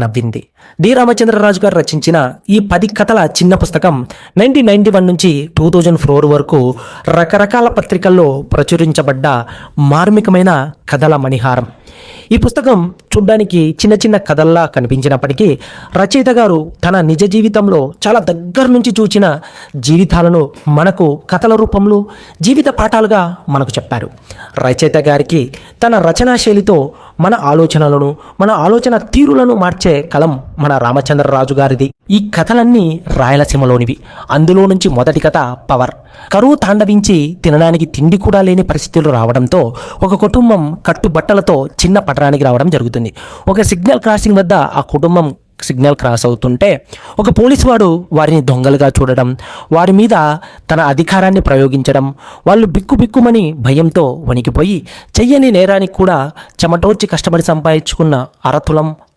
నవ్వింది. డి రామచంద్రరాజు గారు రచించిన ఈ 10 కథల చిన్న పుస్తకం 1991 నుంచి 2004 వరకు రకరకాల పత్రికల్లో ప్రచురించబడ్డ మార్మికమైన కథల మణిహారం. ఈ పుస్తకం చూడ్డానికి చిన్న చిన్న కథల్లా కనిపించినప్పటికీ రచయిత గారు తన నిజ జీవితంలో చాలా దగ్గర నుంచి చూచిన జీవితాలను మనకు కథల రూపంలో జీవిత పాఠాలుగా మనకు చెప్పారు. రచయిత గారికి తన రచనా శైలితో మన ఆలోచనలను మన ఆలోచన తీరులను మార్చే కలం మన రామచంద్రరాజు గారిది. ఈ కథలన్నీ రాయలసీమలోనివి. అందులో నుంచి మొదటి కథ పవర్. కరువు తాండవించి తినడానికి తిండి కూడా లేని పరిస్థితులు రావడంతో ఒక కుటుంబం కట్టుబట్టలతో చిన్న పట్టణానికి రావడం జరుగుతుంది. ఒక సిగ్నల్ క్రాసింగ్ వద్ద ఆ కుటుంబం సిగ్నల్ క్రాస్ అవుతుంటే ఒక పోలీసు వాడు వారిని దొంగలుగా చూడడం, వారి మీద తన అధికారాన్ని ప్రయోగించడం, వాళ్ళు బిక్కుబిక్కుమని భయంతో వణికిపోయి చెయ్యని నేరానికి కూడా చెమటోర్చి కష్టపడి సంపాదించుకున్న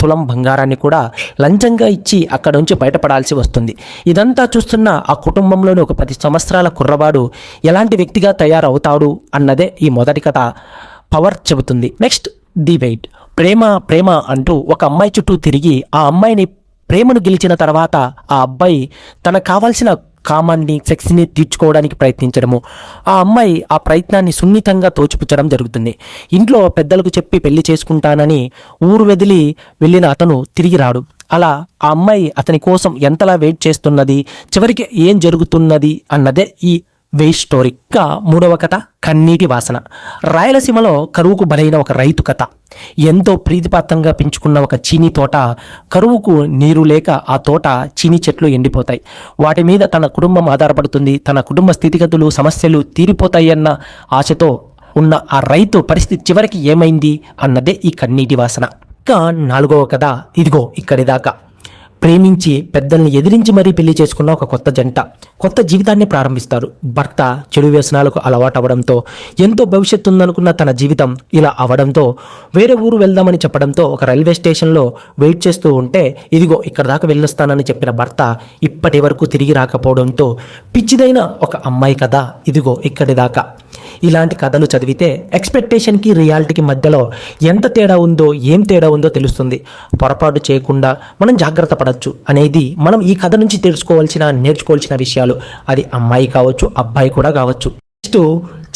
తులం బంగారాన్ని కూడా లంచంగా ఇచ్చి అక్కడ నుంచి బయటపడాల్సి వస్తుంది. ఇదంతా చూస్తున్న ఆ కుటుంబంలోని ఒక 10 సంవత్సరాల కుర్రవాడు ఎలాంటి వ్యక్తిగా తయారవుతాడు అన్నదే ఈ మొదటి కథ పవర్ చెబుతుంది. Next the weight. ప్రేమ అంటూ ఒక అమ్మాయి చుట్టూ తిరిగి ఆ అమ్మాయిని ప్రేమను గెలిచిన తర్వాత ఆ అబ్బాయి తనకు కావాల్సిన కామాన్ని సెక్స్ని తీర్చుకోవడానికి ప్రయత్నించడము, ఆ అమ్మాయి ఆ ప్రయత్నాన్ని సున్నితంగా తోచిపుచ్చడం జరుగుతుంది. ఇంట్లో పెద్దలకు చెప్పి పెళ్లి చేసుకుంటానని ఊరు వదిలి వెళ్ళిన అతను తిరిగి రాడు. అలా ఆ అమ్మాయి అతని కోసం ఎంతలా వెయిట్ చేస్తున్నది, చివరికి ఏం జరుగుతున్నది అన్నదే ఈ వెయిట్ స్టోరీ. ఇంకా మూడవ కథ కన్నీటి వాసన. రాయలసీమలో కరువుకు బలైన ఒక రైతు కథ. ఎంతో ప్రీతిపాత్రంగా పెంచుకున్న ఒక చీనీ తోట కరువుకు నీరు లేక ఆ తోట చీనీ చెట్లు ఎండిపోతాయి. వాటి మీద తన కుటుంబం ఆధారపడుతుంది. తన కుటుంబ స్థితిగతులు సమస్యలు తీరిపోతాయన్న ఆశతో ఉన్న ఆ రైతు పరిస్థితి చివరికి ఏమైంది అన్నదే ఈ కన్నీటి వాసన. ఇంకా నాలుగవ కథ ఇదిగో ఇక్కడి దాకా. ప్రేమించి పెద్దల్ని ఎదిరించి మరీ పెళ్లి చేసుకున్న ఒక కొత్త జంట కొత్త జీవితాన్ని ప్రారంభిస్తారు. భర్త చెడు వ్యసనాలకు అలవాటు అవడంతో, ఎంతో భవిష్యత్తు ఉందనుకున్న తన జీవితం ఇలా అవడంతో వేరే ఊరు వెళ్దామని చెప్పడంతో ఒక రైల్వే స్టేషన్లో వెయిట్ చేస్తూ ఉంటే ఇదిగో ఇక్కడ దాకా వెళ్ళొస్తానని చెప్పిన భర్త ఇప్పటి వరకు తిరిగి రాకపోవడంతో పిచ్చిదైన ఒక అమ్మాయి కథ ఇదిగో ఇక్కడి దాకా. ఇలాంటి కథలు చదివితే ఎక్స్పెక్టేషన్కి రియాలిటీకి మధ్యలో ఎంత తేడా ఉందో ఏం తేడా ఉందో తెలుస్తుంది. పొరపాటు చేయకుండా మనం జాగ్రత్త పడవచ్చు అనేది మనం ఈ కథ నుంచి నేర్చుకోవాల్సిన విషయాలు. అది అమ్మాయి కావచ్చు, అబ్బాయి కూడా కావచ్చు. నెక్స్ట్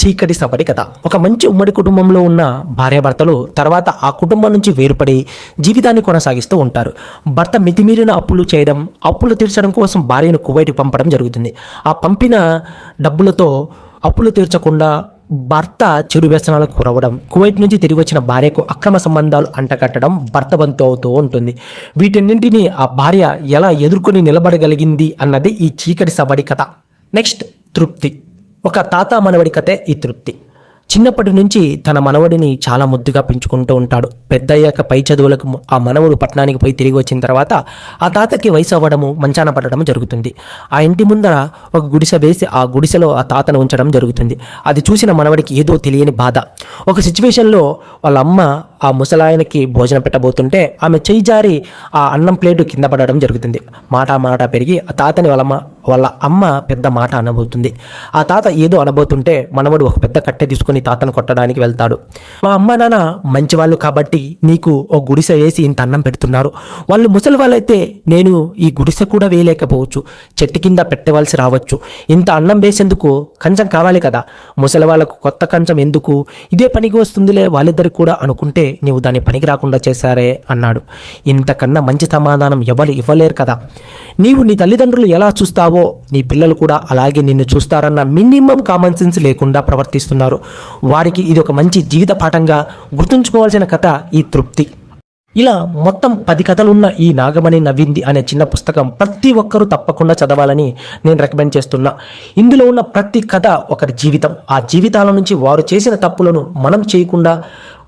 చీకటి సపడి కథ. ఒక మంచి ఉమ్మడి కుటుంబంలో ఉన్న భార్యాభర్తలు తర్వాత ఆ కుటుంబం నుంచి వేరుపడి జీవితాన్ని కొనసాగిస్తూ ఉంటారు. భర్త మితిమీరిన అప్పులు చేయడం, అప్పులు తీర్చడం కోసం భార్యను కువైట్కి పంపడం జరుగుతుంది. ఆ పంపిన డబ్బులతో అప్పులు తీర్చకుండా భర్త చెడు వ్యసనాలకు గురవడం, కువైట్ నుంచి తిరిగి వచ్చిన భార్యకు అక్రమ సంబంధాలు అంటకట్టడం భర్త వంతు అవుతూ ఉంటుంది. వీటన్నింటినీ ఆ భార్య ఎలా ఎదుర్కొని నిలబడగలిగింది అన్నది ఈ చీకటి సబడి కథ. నెక్స్ట్ తృప్తి. ఒక తాత మనవడి కథే ఈ తృప్తి. చిన్నప్పటి నుంచి తన మనవడిని చాలా ముద్దుగా పెంచుకుంటూ ఉంటాడు. పెద్దయ్యాక పై చదువులకు ఆ మనవడు పట్టణానికి పోయి తిరిగి వచ్చిన తర్వాత ఆ తాతకి వయసు అవ్వడము, మంచాన పడడం జరుగుతుంది. ఆ ఇంటి ముందర ఒక గుడిసె వేసి ఆ గుడిసెలో ఆ తాతను ఉంచడం జరుగుతుంది. అది చూసిన మనవడికి ఏదో తెలియని బాధ. ఒక సిచ్యువేషన్లో వాళ్ళ అమ్మ ఆ ముసలాయనకి భోజనం పెట్టబోతుంటే ఆమె చెయ్యి జారి ఆ అన్నం ప్లేటు కింద పడడం జరుగుతుంది. మాట పెరిగి ఆ తాతని వాళ్ళ అమ్మ పెద్ద మాట అనబోతుంది. ఆ తాత ఏదో అనబోతుంటే మనవడు ఒక పెద్ద కట్టె తీసుకొని తాతను కొట్టడానికి వెళ్తాడు. మా అమ్మ నాన్న మంచి వాళ్ళు కాబట్టి నీకు ఒక గుడిసె వేసి ఇంత అన్నం పెడుతున్నారు. వాళ్ళు ముసలి వాళ్ళైతే నేను ఈ గుడిసె కూడా వేయలేకపోవచ్చు, చెట్టు కింద పెట్టవలసి రావచ్చు. ఇంత అన్నం వేసేందుకు కంచం కావాలి కదా, ముసలి వాళ్ళకు కొత్త కంచం ఎందుకు, ఇదే పనికి వస్తుందిలే వాళ్ళిద్దరికి కూడా అనుకుంటే నీవు దాన్ని పనికి రాకుండా చేశారే అన్నాడు. ఇంతకన్నా మంచి సమాధానం ఎవరు ఇవ్వలేరు కదా. నీవు నీ తల్లిదండ్రులు ఎలా చూస్తావో నీ పిల్లలు కూడా అలాగే నిన్ను చూస్తారన్న మినిమం కామన్ సెన్స్ లేకుండా ప్రవర్తిస్తున్నారు. వారికి ఇది ఒక మంచి జీవిత పాఠంగా గుర్తుంచుకోవాల్సిన కథ ఈ తృప్తి. ఇలా మొత్తం 10 కథలున్న ఈ నాగమణి నవ్వింది అనే చిన్న పుస్తకం ప్రతి ఒక్కరూ తప్పకుండా చదవాలని నేను రికమెండ్ చేస్తున్నా. ఇందులో ఉన్న ప్రతి కథ ఒకరి జీవితం. ఆ జీవితాల నుంచి వారు చేసిన తప్పులను మనం చేయకుండా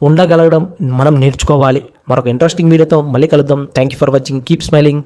ఉండగలగడం మనం నేర్చుకోవాలి. మరొక ఇంట్రెస్టింగ్ వీడియోతో మళ్ళీ కలుద్దాం. Thank you for watching. Keep smiling.